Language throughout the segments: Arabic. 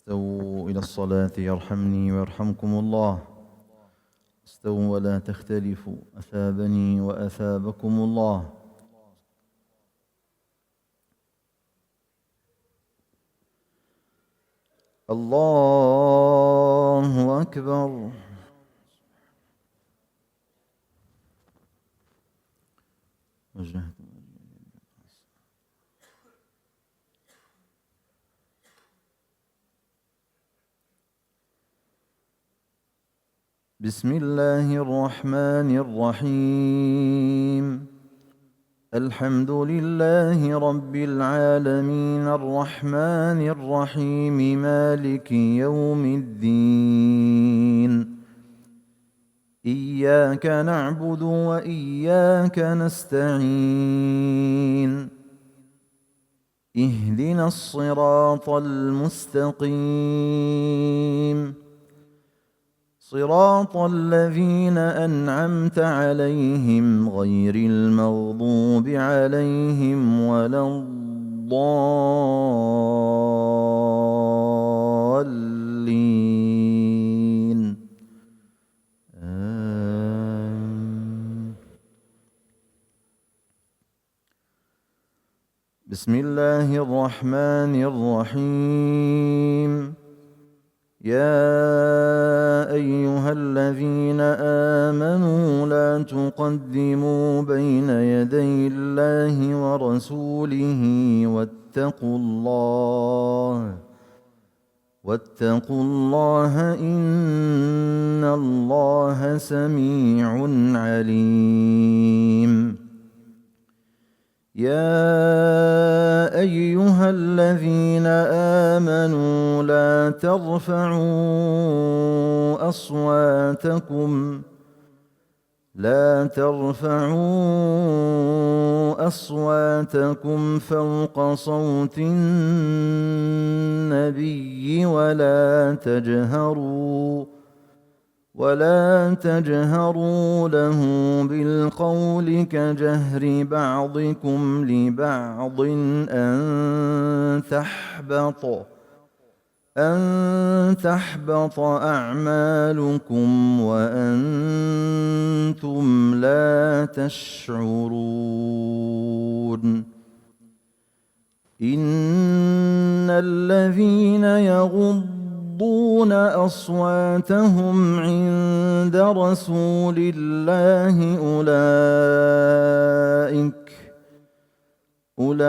استووا إلى الصلاة يرحمني ويرحمكم الله. استووا ولا تختلفوا، أثابني وأثابكم الله. الله أكبر. وجهت بسم الله الرحمن الرحيم. الحمد لله رب العالمين الرحمن الرحيم مالك يوم الدين. إياك نعبد وإياك نستعين. اهدنا الصراط المستقيم، صراط الذين أنعمت عليهم غير المغضوب عليهم ولا الضالين. آمين. بسم الله الرحمن الرحيم. يا أيها الذين آمنوا لا تقدموا بين يدي الله ورسوله واتقوا الله إن الله سميع عليم. يا أيها الذين آمنوا لا ترفعوا أصواتكم فوق صوت النبي ولا تجهروا له بالقول كجهر بعضكم لبعض أن تحبط أعمالكم وأنتم لا تشعرون. إن الذين يغضون أصواتهم عند رسول الله أولئك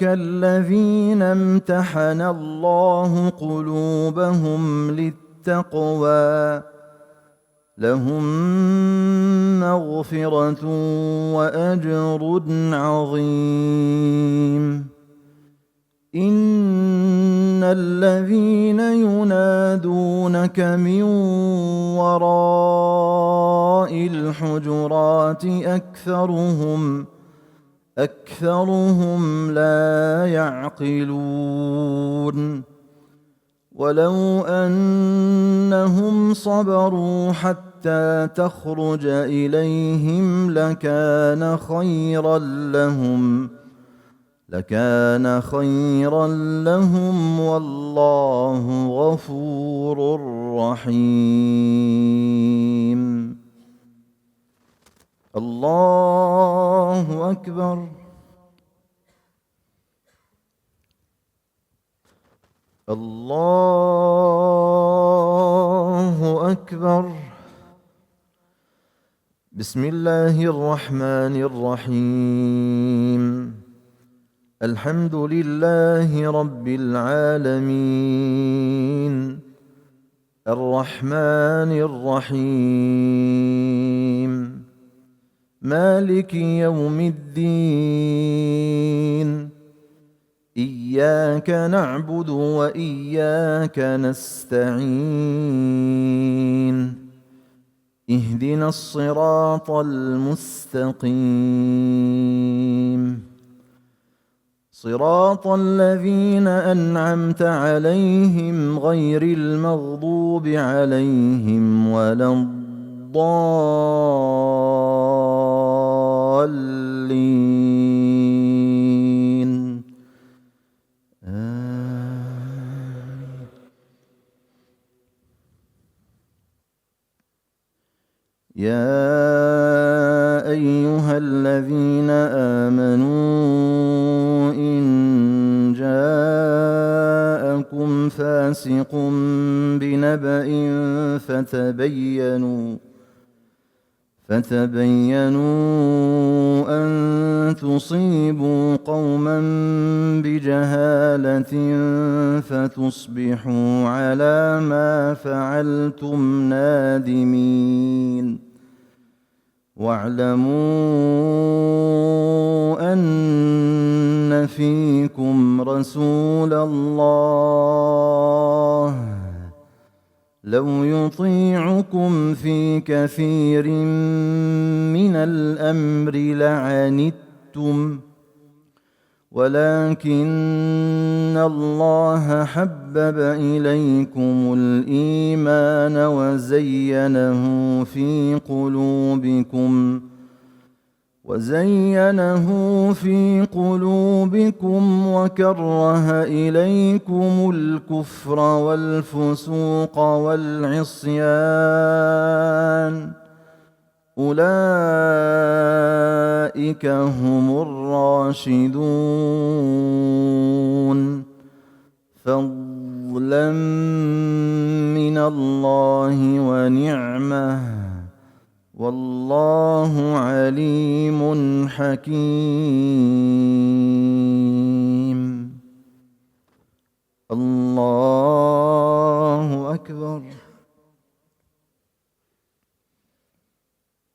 الذين امتحن الله قلوبهم للتقوى، لهم مغفرة وأجر عظيم. إن الذين ينادونك من وراء الحجرات أكثرهم لا يعقلون. ولو أنهم صبروا حتى تخرج إليهم لكان خيرا لهم والله غفور رحيم. الله أكبر. الله أكبر. بسم الله الرحمن الرحيم. الحمد لله رب العالمين الرحمن الرحيم مالك يوم الدين. إياك نعبد وإياك نستعين. اهدنا الصراط المستقيم، صراط الذين أنعمت عليهم غير المغضوب عليهم ولا الضالين. يا أيها الذين آمنوا إن جاءكم فاسق بنبأ فتبينوا أن تصيبوا قوما بجهالة فتصبحوا على ما فعلتم نادمين. واعلموا أن فيكم رسول الله لو يطيعكم في كثير من الأمر لعنتم ولكن الله حبب إليكم الإيمان وزينه في قلوبكم وكره إليكم الكفر والفسوق والعصيان أولئك هم الراشدون فضلا من الله ونعمة والله عليم حكيم. الله